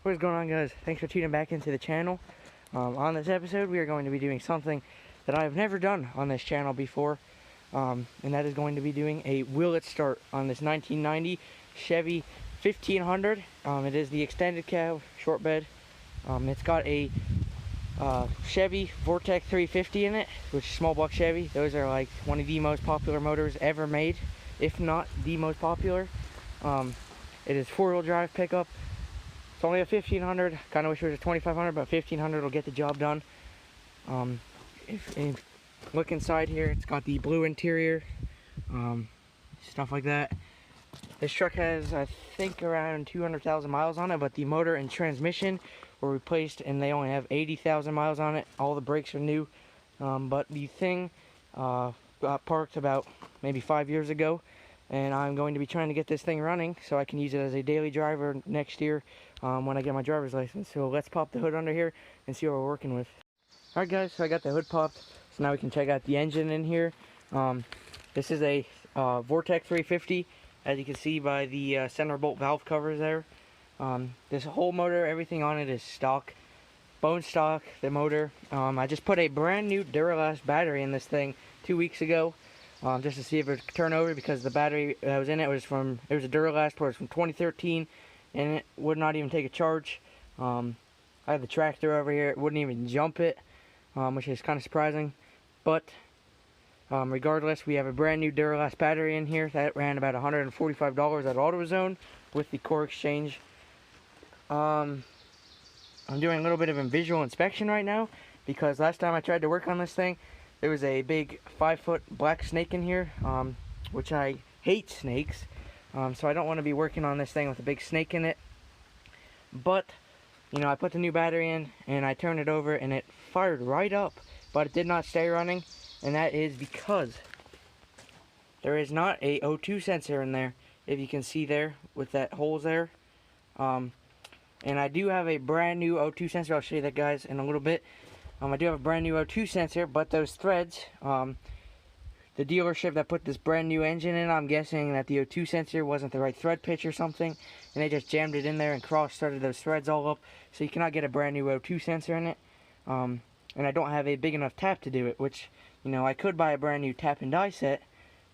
What is going on, guys? Thanks for tuning back into the channel. On this episode, we are going to be doing something that I have never done on this channel before, and that is going to be doing a will it start on this 1990 Chevy 1500. It is the extended cab short bed. It's got a Chevy Vortec 350 in it, which is small block Chevy. Those are like one of the most popular motors ever made, if not the most popular. It is four-wheel drive pickup. It's only a 1500. Kind of wish it was a 2500, but 1500 will get the job done. If look inside here, it's got the blue interior, stuff like that. This truck has, I think, around 200,000 miles on it, but the motor and transmission were replaced, and they only have 80,000 miles on it. All the brakes are new, but the thing got parked about maybe 5 years ago, and I'm going to be trying to get this thing running so I can use it as a daily driver next year when I get my driver's license. So let's pop the hood under here and see what we're working with. Alright guys, so I got the hood popped, so now we can check out the engine in here. This is a Vortec 350, as you can see by the center bolt valve covers there. This whole motor, everything on it is stock, bone stock, the motor. I just put a brand new Duralast battery in this thing 2 weeks ago, just to see if it would turn over, because the battery that was in it was a Duralast, where it's from 2013, and it would not even take a charge. I have the tractor over here, it wouldn't even jump it, which is kind of surprising, but regardless, we have a brand new Duralast battery in here that ran about $145 at AutoZone with the core exchange. I'm doing a little bit of a visual inspection right now, because last time I tried to work on this thing, there was a big 5-foot black snake in here, which I hate snakes, so I don't want to be working on this thing with a big snake in it. But, you know, I put the new battery in, and I turned it over, and it fired right up, but it did not stay running, and that is because there is not a O2 sensor in there, if you can see there, with that holes there. And I do have a brand new O2 sensor. I'll show you that, guys, in a little bit. I do have a brand new O2 sensor, but those threads, the dealership that put this brand new engine in, I'm guessing that the O2 sensor wasn't the right thread pitch or something, and they just jammed it in there and cross-threaded those threads all up, so you cannot get a brand new O2 sensor in it. And I don't have a big enough tap to do it, which, you know, I could buy a brand new tap and die set,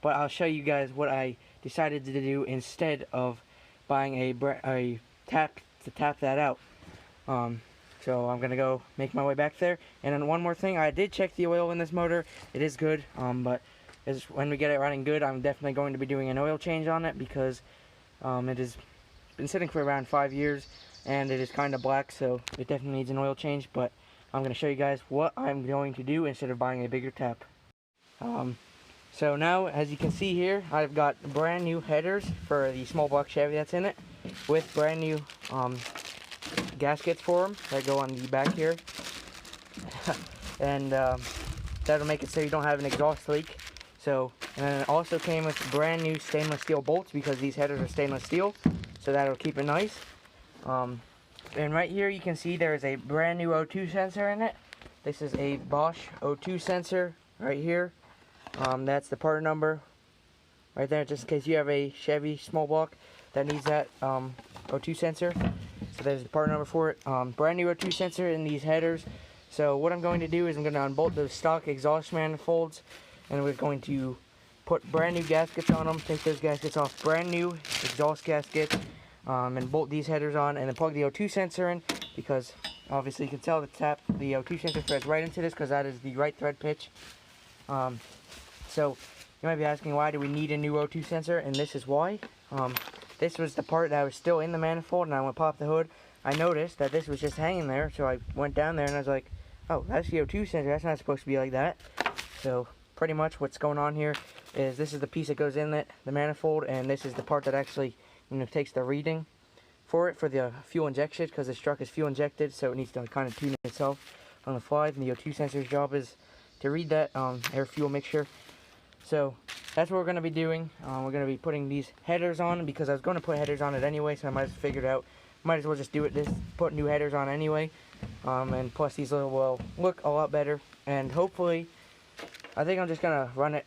but I'll show you guys what I decided to do instead of buying a tap to tap that out. So I'm gonna go make my way back there. And then one more thing, I did check the oil in this motor. It is good, but when we get it running good, I'm definitely going to be doing an oil change on it, because it has been sitting for around 5 years, and it is kind of black, so it definitely needs an oil change. But I'm going to show you guys what I'm going to do instead of buying a bigger tap. So now, as you can see here, I've got brand new headers for the small block Chevy that's in it, with brand new gaskets for them that go on the back here. And that'll make it so you don't have an exhaust leak. So, and then it also came with brand new stainless steel bolts, because these headers are stainless steel, so that'll keep it nice. And right here you can see there is a brand new O2 sensor in it. This is a Bosch O2 sensor right here. That's the part number right there, just in case you have a Chevy small block that needs that O2 sensor. So there's the part number for it. Brand new O2 sensor in these headers. So what I'm going to do is I'm going to unbolt those stock exhaust manifolds, and we're going to put brand new gaskets on them, take those gaskets off, brand new exhaust gaskets, and bolt these headers on, and then plug the O2 sensor in, because obviously you can tell the O2 sensor threads right into this, because that is the right thread pitch. So you might be asking, why do we need a new O2 sensor? And this is why. This was the part that was still in the manifold, and I went pop the hood. I noticed that this was just hanging there, so I went down there and I was like, oh, that's the O2 sensor, that's not supposed to be like that. So pretty much what's going on here is this is the piece that goes in the manifold, and this is the part that actually, you know, takes the reading for it for the fuel injection, because this truck is fuel injected, so it needs to kind of tune itself on the fly. And the O2 sensor's job is to read that air fuel mixture. So that's what we're going to be doing. We're going to be putting these headers on, because I was going to put headers on it anyway, so I might have figured out, might as well just do it, put new headers on anyway. And plus these will look a lot better, and hopefully, I think I'm just going to run it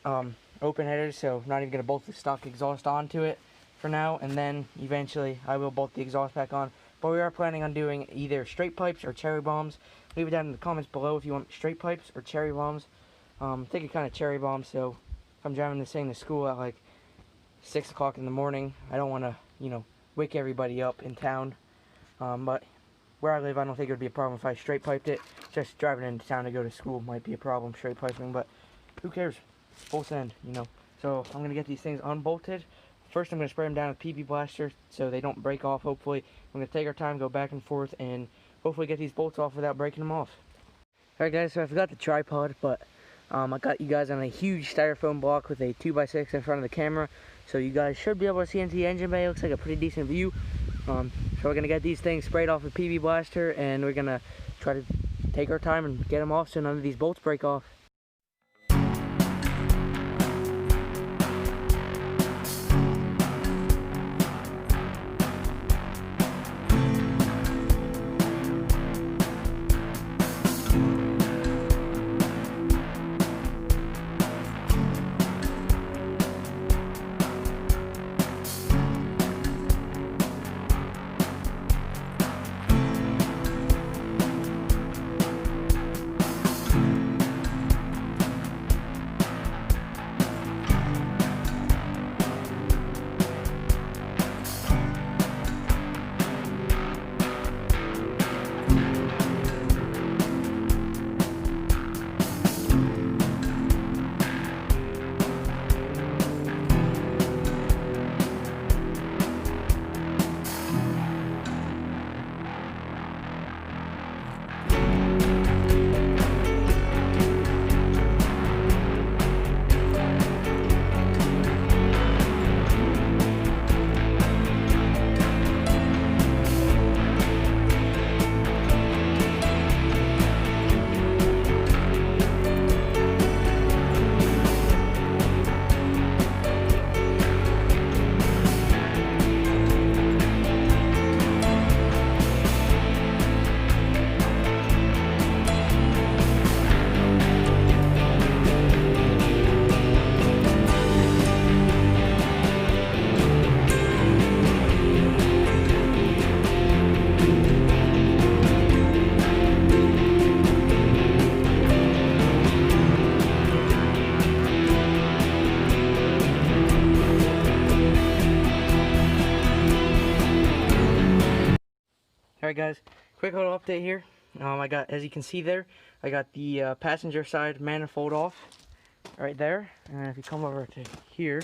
open headers, so I'm not even going to bolt the stock exhaust onto it for now, and then eventually I will bolt the exhaust back on. but we are planning on doing either straight pipes or cherry bombs. Leave it down in the comments below if you want straight pipes or cherry bombs. I'm thinking kind of cherry bombs, so if I'm driving this thing to school at like 6 o'clock in the morning, I don't want to, wake everybody up in town. But where I live, I don't think it would be a problem if I straight piped it. Just driving into town to go to school might be a problem, straight piping, but who cares? Both end, So I'm going to get these things unbolted. First, I'm going to spray them down with PB Blaster so they don't break off, hopefully. I'm going to take our time, go back and forth, and hopefully get these bolts off without breaking them off. Alright guys, so I forgot the tripod, but I got you guys on a huge styrofoam block with a 2x6 in front of the camera. So you guys should be able to see into the engine bay. It looks like a pretty decent view. So we're going to get these things sprayed off with PB Blaster, and we're going to try to take our time and get them off so none of these bolts break off. Alright guys, quick little update here. I got, as you can see there, I got the passenger side manifold off right there. And if you come over to here,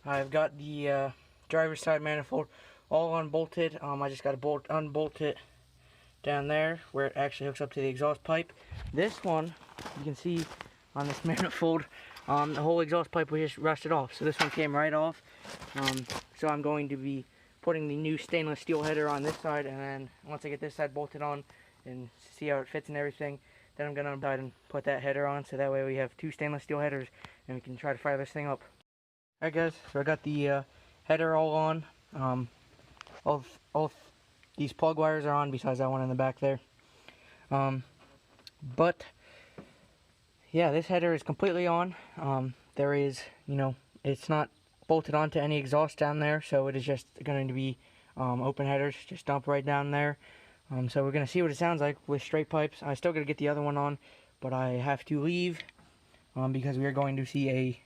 I've got the driver's side manifold all unbolted. I just got to unbolt it down there where it actually hooks up to the exhaust pipe. This one, you can see on this manifold, the whole exhaust pipe was just rusted off. So this one came right off. So I'm going to be putting the new stainless steel header on this side, and then once I get this side bolted on and see how it fits and everything, then I'm going to untie and put that header on, so that way we have two stainless steel headers and we can try to fire this thing up. Alright guys, so I got the header all on. All these plug wires are on besides that one in the back there. But yeah, this header is completely on. There is, it's not bolted onto any exhaust down there, so it is just going to be open headers, just dump right down there. So we're going to see what it sounds like with straight pipes. I still got to get the other one on, but I have to leave because we are going to see a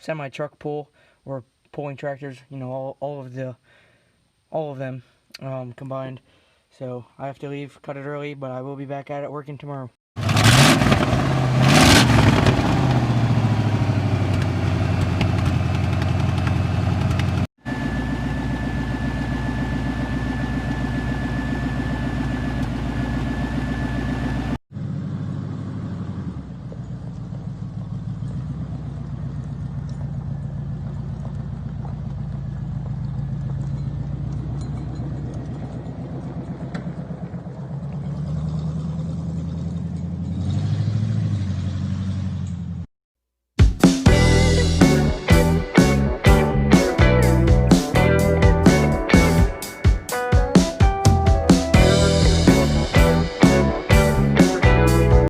semi-truck pull, or pulling tractors, all of them combined. So I have to leave, cut it early, but I will be back at it working tomorrow.